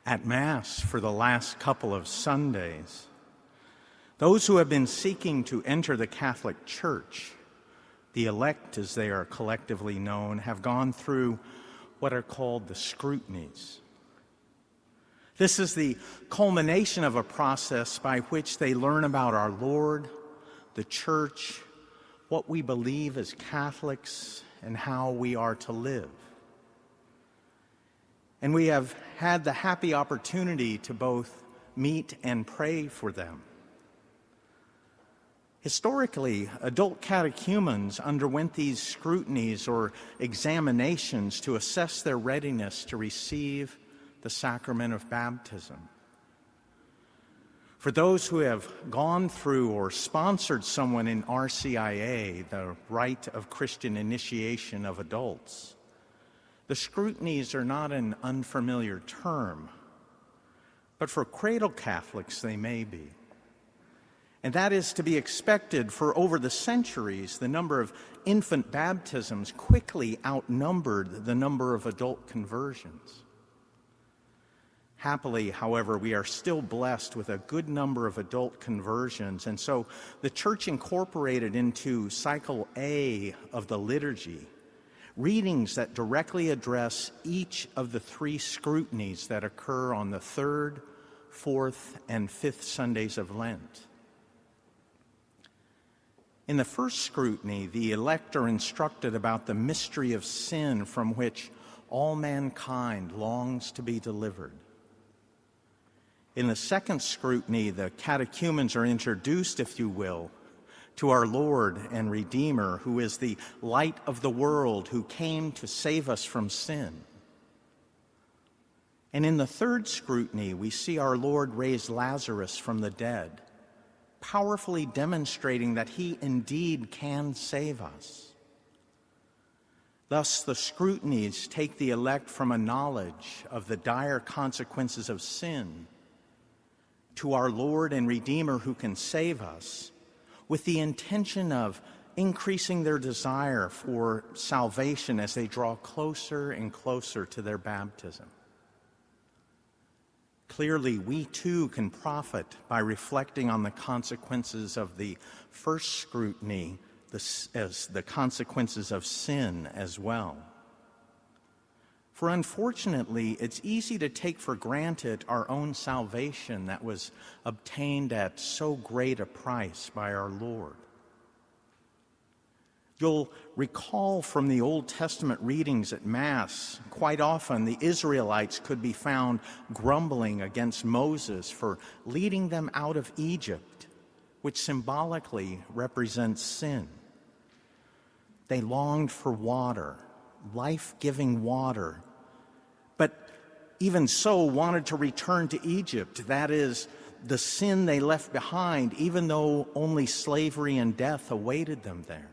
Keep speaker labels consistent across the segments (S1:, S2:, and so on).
S1: at Mass for the last couple of Sundays. Those who have been seeking to enter the Catholic Church, the elect as they are collectively known, have gone through what are called the Scrutinies. This is the culmination of a process by which they learn about our Lord, the Church, what we believe as Catholics, and how we are to live. And we have had the happy opportunity to both meet and pray for them. Historically, adult catechumens underwent these scrutinies or examinations to assess their readiness to receive the sacrament of baptism. For those who have gone through or sponsored someone in RCIA, the Rite of Christian Initiation of Adults, the scrutinies are not an unfamiliar term, but for cradle Catholics they may be. And that is to be expected, for over the centuries, the number of infant baptisms quickly outnumbered the number of adult conversions. Happily, however, we are still blessed with a good number of adult conversions, and so the Church incorporated into Cycle A of the liturgy readings that directly address each of the three scrutinies that occur on the third, fourth, and fifth Sundays of Lent. In the first scrutiny, the elect are instructed about the mystery of sin from which all mankind longs to be delivered. In the second scrutiny, the catechumens are introduced, if you will, to our Lord and Redeemer, who is the light of the world, who came to save us from sin. And in the third scrutiny, we see our Lord raise Lazarus from the dead, powerfully demonstrating that he indeed can save us. Thus, the scrutinies take the elect from a knowledge of the dire consequences of sin to our Lord and Redeemer who can save us, with the intention of increasing their desire for salvation as they draw closer and closer to their baptism. Clearly, we too can profit by reflecting on the consequences of the first scrutiny as the consequences of sin as well. For unfortunately, it's easy to take for granted our own salvation that was obtained at so great a price by our Lord. You'll recall from the Old Testament readings at Mass, quite often the Israelites could be found grumbling against Moses for leading them out of Egypt, which symbolically represents sin. They longed for water, life-giving water, but even so wanted to return to Egypt, that is, the sin they left behind, even though only slavery and death awaited them there.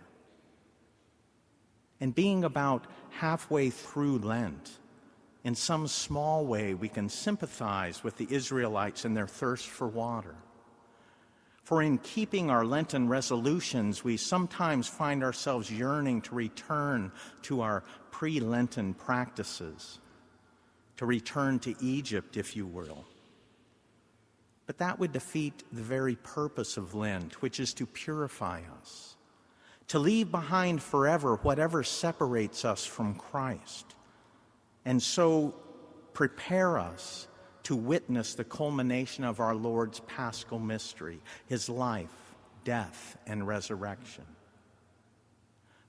S1: And being about halfway through Lent, in some small way we can sympathize with the Israelites in their thirst for water. For in keeping our Lenten resolutions, we sometimes find ourselves yearning to return to our pre-Lenten practices, to return to Egypt, if you will. But that would defeat the very purpose of Lent, which is to purify us, to leave behind forever whatever separates us from Christ, and so prepare us to witness the culmination of our Lord's paschal mystery, his life, death, and resurrection.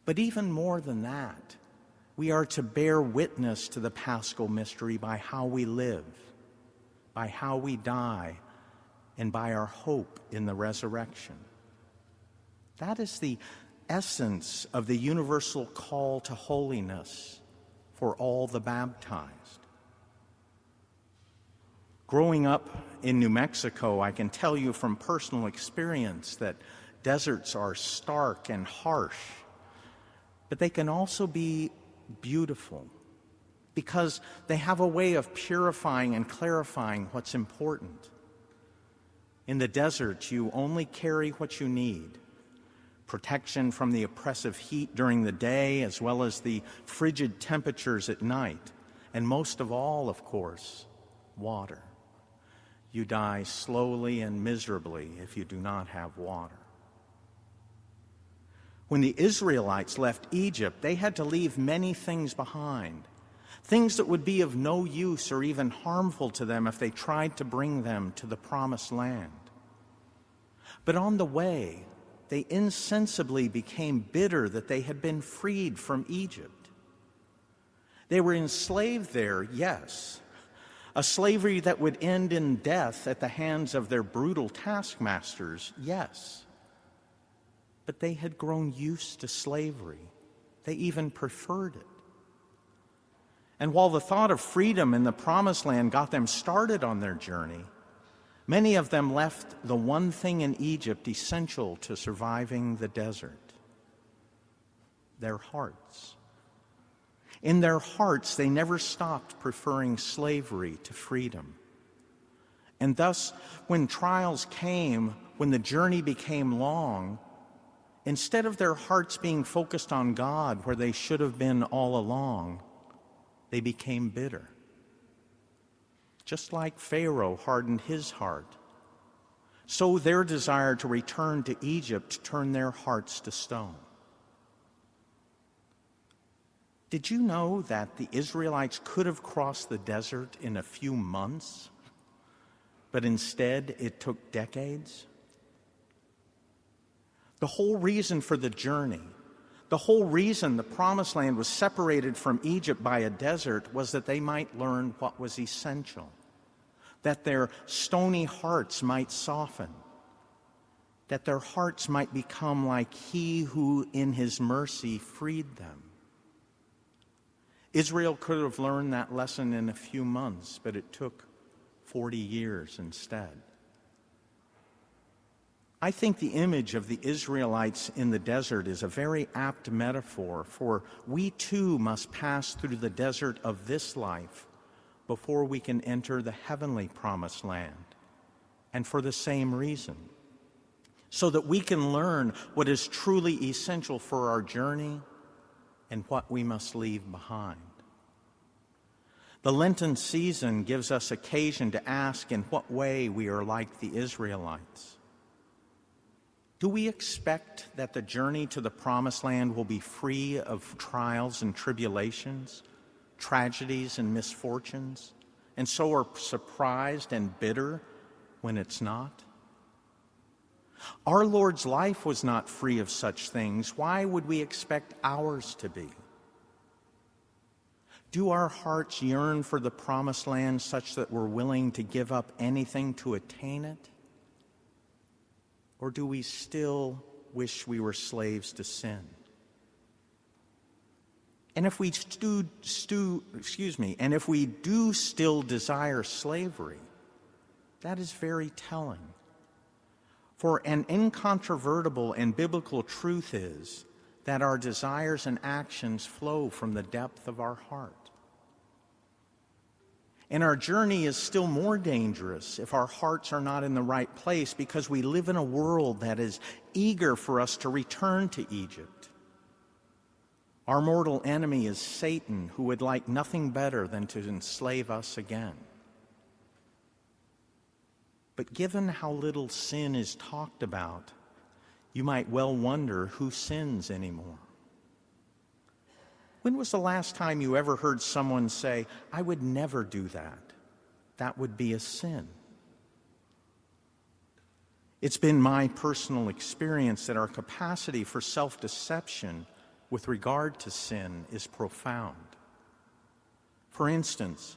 S1: But even more than that, we are to bear witness to the paschal mystery by how we live, by how we die, and by our hope in the resurrection. That is the essence of the universal call to holiness for all the baptized. Growing up in New Mexico, I can tell you from personal experience that deserts are stark and harsh, but they can also be beautiful because they have a way of purifying and clarifying what's important. In the desert, you only carry what you need: protection from the oppressive heat during the day, as well as the frigid temperatures at night. And most of all, of course, water. You die slowly and miserably if you do not have water. When the Israelites left Egypt, they had to leave many things behind, things that would be of no use or even harmful to them if they tried to bring them to the promised land. But on the way, they insensibly became bitter that they had been freed from Egypt. They were enslaved there, yes, a slavery that would end in death at the hands of their brutal taskmasters, yes. But they had grown used to slavery. They even preferred it. And while the thought of freedom in the Promised Land got them started on their journey, many of them left the one thing in Egypt essential to surviving the desert: their hearts. In their hearts, they never stopped preferring slavery to freedom. And thus, when trials came, when the journey became long, instead of their hearts being focused on God where they should have been all along, they became bitter. Just like Pharaoh hardened his heart, so their desire to return to Egypt turned their hearts to stone. Did you know that the Israelites could have crossed the desert in a few months, but instead it took decades? The whole reason for the journey, the whole reason the Promised Land was separated from Egypt by a desert was that they might learn what was essential, that their stony hearts might soften, that their hearts might become like He who in His mercy freed them. Israel could have learned that lesson in a few months, but it took 40 years instead. I think the image of the Israelites in the desert is a very apt metaphor, for we too must pass through the desert of this life before we can enter the heavenly Promised Land, and for the same reason, so that we can learn what is truly essential for our journey and what we must leave behind. The Lenten season gives us occasion to ask in what way we are like the Israelites. Do we expect that the journey to the Promised Land will be free of trials and tribulations, tragedies and misfortunes, and so are surprised and bitter when it's not? Our Lord's life was not free of such things. Why would we expect ours to be? Do our hearts yearn for the Promised Land such that we're willing to give up anything to attain it? Or do we still wish we were slaves to sin? And if we do still desire slavery, that is very telling. For an incontrovertible and biblical truth is that our desires and actions flow from the depth of our heart. And our journey is still more dangerous if our hearts are not in the right place, because we live in a world that is eager for us to return to Egypt. Our mortal enemy is Satan, who would like nothing better than to enslave us again. But given how little sin is talked about, you might well wonder who sins anymore. When was the last time you ever heard someone say, "I would never do that. That would be a sin"? It's been my personal experience that our capacity for self-deception with regard to sin is profound. For instance,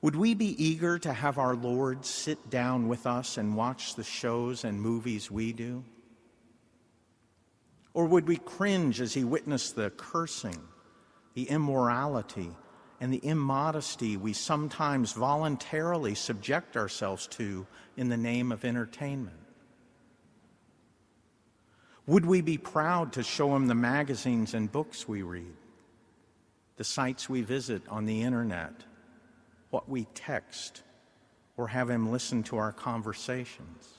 S1: would we be eager to have our Lord sit down with us and watch the shows and movies we do? Or would we cringe as He witnessed the cursing, the immorality, and the immodesty we sometimes voluntarily subject ourselves to in the name of entertainment? Would we be proud to show Him the magazines and books we read, the sites we visit on the internet, what we text, or have Him listen to our conversations?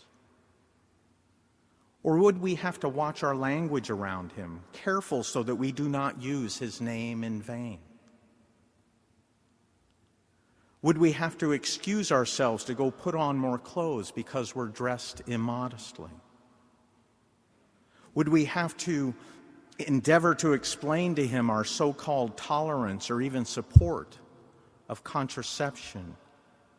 S1: Or would we have to watch our language around Him, careful so that we do not use His name in vain? Would we have to excuse ourselves to go put on more clothes because we're dressed immodestly? Would we have to endeavor to explain to him our so-called tolerance or even support of contraception,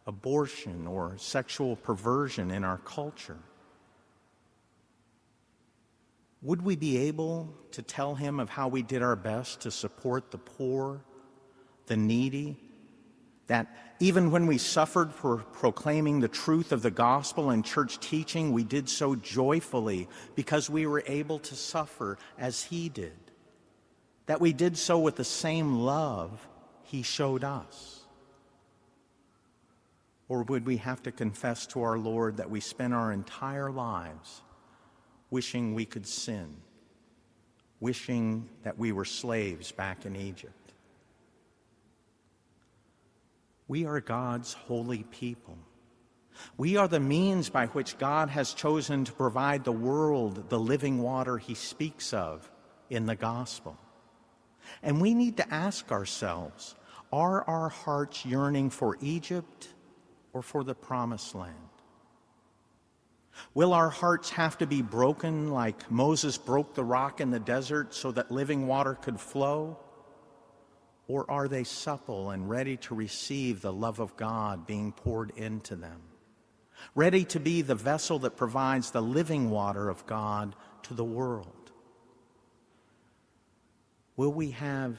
S1: abortion, or sexual perversion in our culture? Would we be able to tell him of how we did our best to support the poor, the needy, that even when we suffered for proclaiming the truth of the gospel and church teaching, we did so joyfully because we were able to suffer as he did, that we did so with the same love he showed us? Or would we have to confess to our Lord that we spent our entire lives wishing we could sin, wishing that we were slaves back in Egypt? We are God's holy people. We are the means by which God has chosen to provide the world the living water he speaks of in the gospel. And we need to ask ourselves, are our hearts yearning for Egypt or for the promised land? Will our hearts have to be broken like Moses broke the rock in the desert so that living water could flow? Or are they supple and ready to receive the love of God being poured into them? Ready to be the vessel that provides the living water of God to the world? Will we have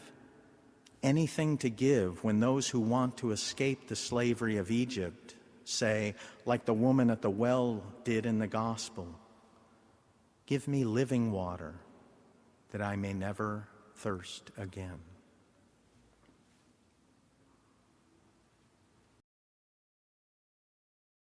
S1: anything to give when those who want to escape the slavery of Egypt say, like the woman at the well did in the gospel, "Give me living water that I may never thirst again"?